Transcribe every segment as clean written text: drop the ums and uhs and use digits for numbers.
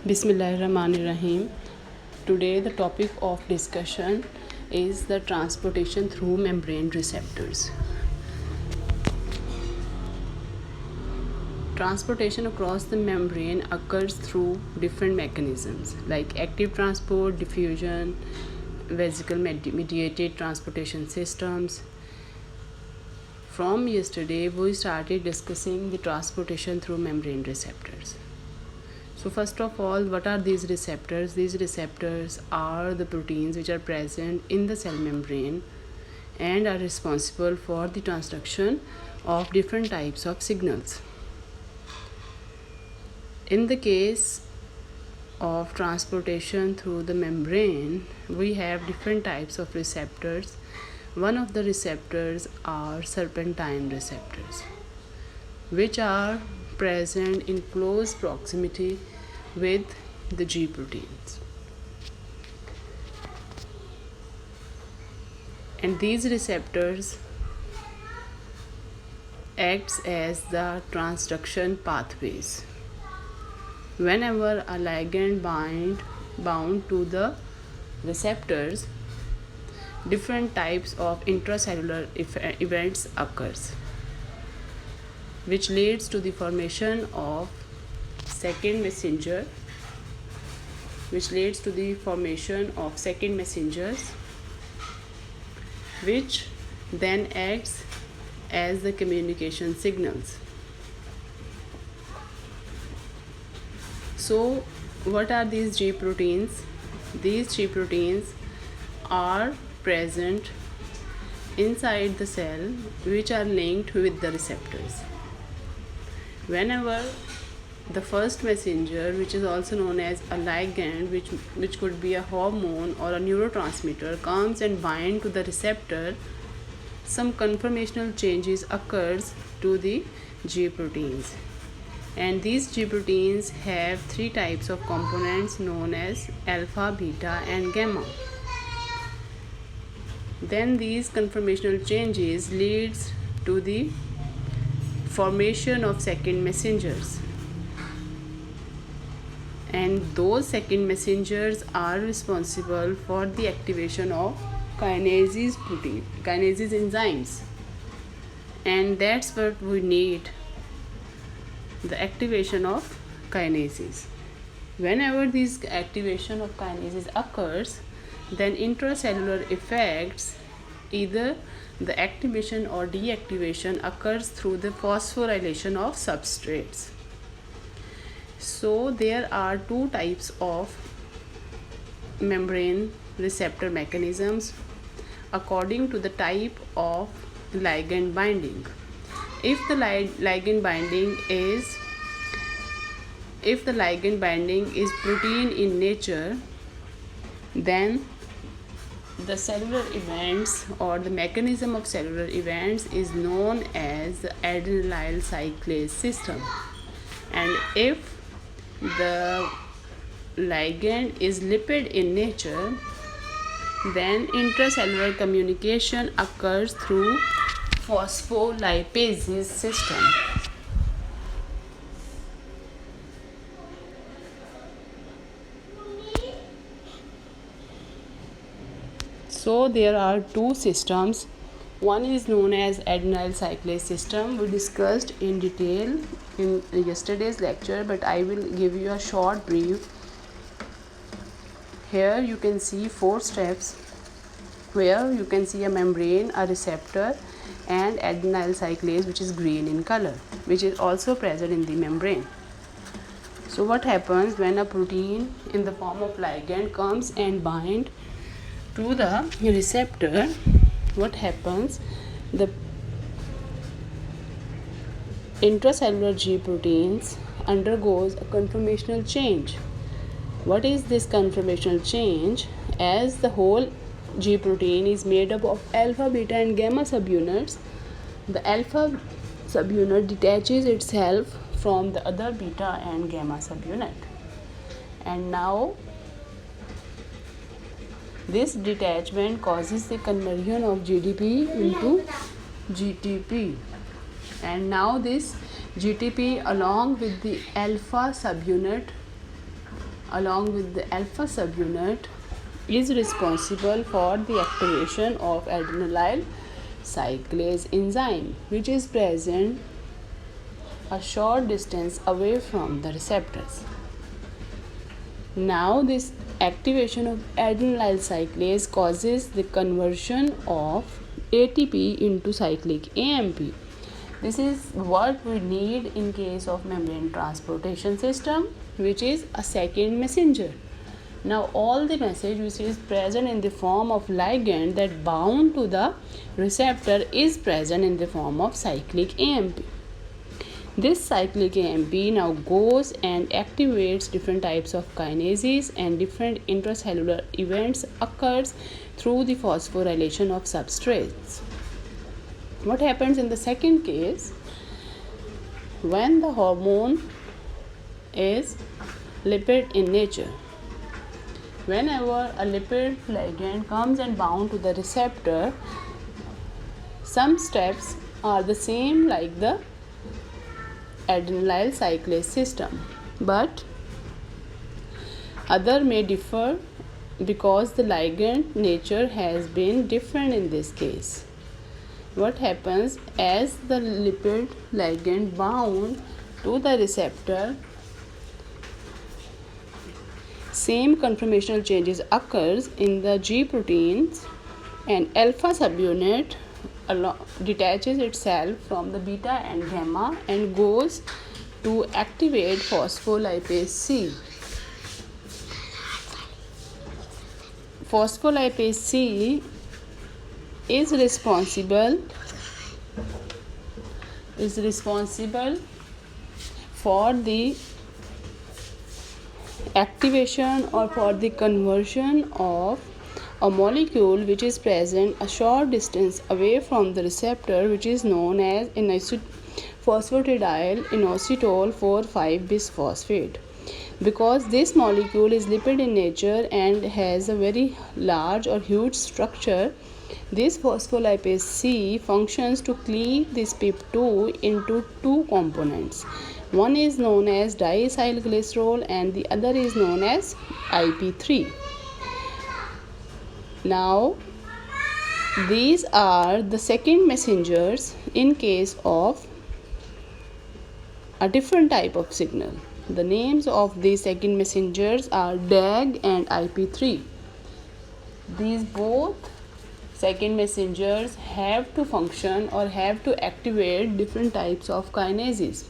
Bismillahirrahmanirrahim. Today the topic of discussion is the transportation through membrane receptors. Transportation across the membrane occurs through different mechanisms like active transport, diffusion, vesicle mediated transportation systems. From yesterday we started discussing the transportation through membrane receptors. So first of all, what are these receptors? These receptors are the proteins which are present in the cell membrane and are responsible for the transduction of different types of signals. In the case of transportation through the membrane, we have different types of receptors. One of the receptors are serpentine receptors, which are present in close proximity with the G proteins. And these receptors acts as the transduction pathways. Whenever a ligand bound to the receptors, different types of intracellular events occurs, which leads to the formation of second messengers, which then acts as the communication signals. So what are these G proteins? These G proteins are present inside the cell, which are linked with the receptors. Whenever the first messenger, which is also known as a ligand, which could be a hormone or a neurotransmitter, comes and binds to the receptor, some conformational changes occurs to the G proteins. And these G proteins have three types of components known as alpha, beta and gamma. Then these conformational changes leads to the formation of second messengers, and those second messengers are responsible for the activation of kinases enzymes, and that's what we need, the activation of kinases. Whenever this activation of kinases occurs, then intracellular effects, either the activation or deactivation, occurs through the phosphorylation of substrates. So there are two types of membrane receptor mechanisms according to the type of ligand binding. If the ligand binding is protein in nature, then the cellular events or the mechanism of cellular events is known as the adenylyl cyclase system. And if the ligand is lipid in nature, then intracellular communication occurs through phospholipases system. So there are two systems. One is known as adenylyl cyclase system. We discussed in detail in yesterday's lecture, but I will give you a short brief. Here you can see 4 steps where you can see a membrane, a receptor and adenylyl cyclase, which is green in color, which is also present in the membrane. So what happens when a protein in the form of ligand comes and bind to the receptor? What happens? The intracellular G proteins undergoes a conformational change. What is this conformational change? As the whole G protein is made up of alpha, beta and gamma subunits, the alpha subunit detaches itself from the other beta and gamma subunit, and now this detachment causes the conversion of GDP into GTP, and now this GTP along with the alpha subunit along with the alpha subunit is responsible for the activation of adenylyl cyclase enzyme, which is present a short distance away from the receptors. Now this activation of adenylyl cyclase causes the conversion of ATP into cyclic AMP. This is what we need in case of membrane transportation system, which is a second messenger. Now all the message which is present in the form of ligand that bound to the receptor is present in the form of cyclic AMP. This cyclic AMP now goes and activates different types of kinases, and different intracellular events occurs through the phosphorylation of substrates. What happens in the second case? When the hormone is lipid in nature, whenever a lipid ligand comes and bound to the receptor, some steps are the same like the adenylyl cyclase system, but other may differ because the ligand nature has been different in this case. What happens as the lipid ligand bound to the receptor, same conformational changes occurs in the G proteins, and alpha subunit detaches itself from the beta and gamma and goes to activate phospholipase C. Phospholipase C is responsible for the activation or for the conversion of a molecule which is present a short distance away from the receptor, which is known as phosphatidyl inositol 4,5-bisphosphate. Because this molecule is lipid in nature and has a very large or huge structure, this phospholipase C functions to cleave this PIP2 into two components. One is known as diacylglycerol and the other is known as IP3. Now, these are the second messengers in case of a different type of signal. The names of these second messengers are DAG and IP3. These both second messengers have to function or have to activate different types of kinases.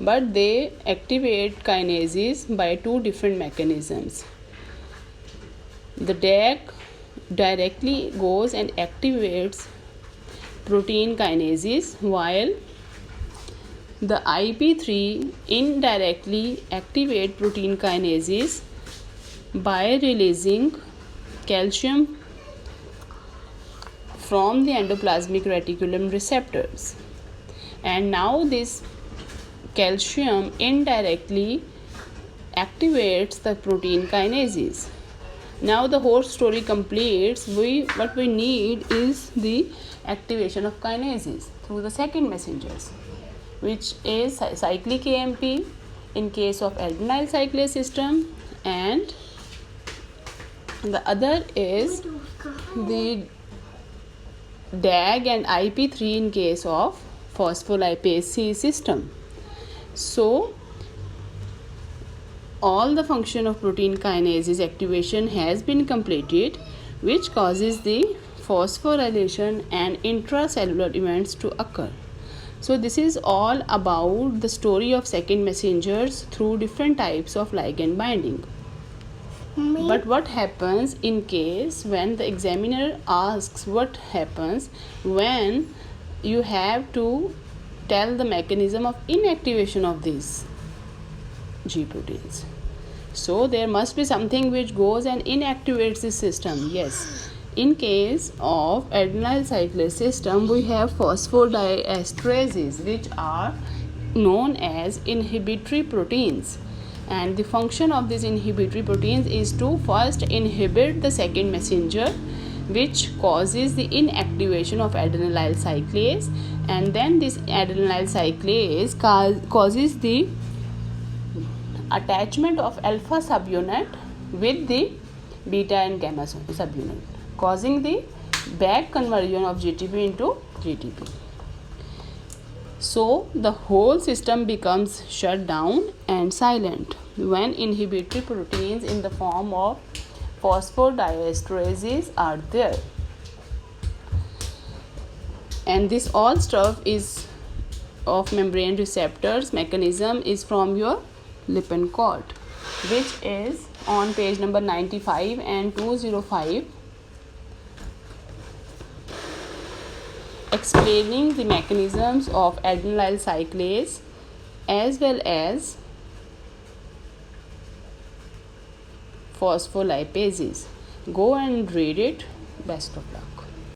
But they activate kinases by two different mechanisms. The DAG directly goes and activates protein kinases, while the IP3 indirectly activate protein kinases by releasing calcium from the endoplasmic reticulum receptors. And now this calcium indirectly activates the protein kinases. Now the whole story completes. What we need is the activation of kinases through the second messengers, which is cyclic AMP in case of adenylyl cyclase system, and the other is the DAG and IP3 in case of phospholipase C system. So all the function of protein kinases activation has been completed, which causes the phosphorylation and intracellular events to occur. So this is all about the story of second messengers through different types of ligand binding. But what happens in case when the examiner asks what happens when you have to tell the mechanism of inactivation of these G proteins? So there must be something which goes and inactivates the system. Yes. In case of adenylyl cyclase system, we have phosphodiesterases, which are known as inhibitory proteins. And the function of these inhibitory proteins is to first inhibit the second messenger, which causes the inactivation of adenylyl cyclase, and then this adenylyl cyclase causes the attachment of alpha subunit with the beta and gamma subunit, causing the back conversion of GTP into GTP. So the whole system becomes shut down and silent when inhibitory proteins in the form of phosphodiesterases are there. And this all stuff is of membrane receptors mechanism is from your Lippincott, which is on page number 95 and 205, explaining the mechanisms of adenylyl cyclase as well as phospholipases. Go and read it. Best of luck.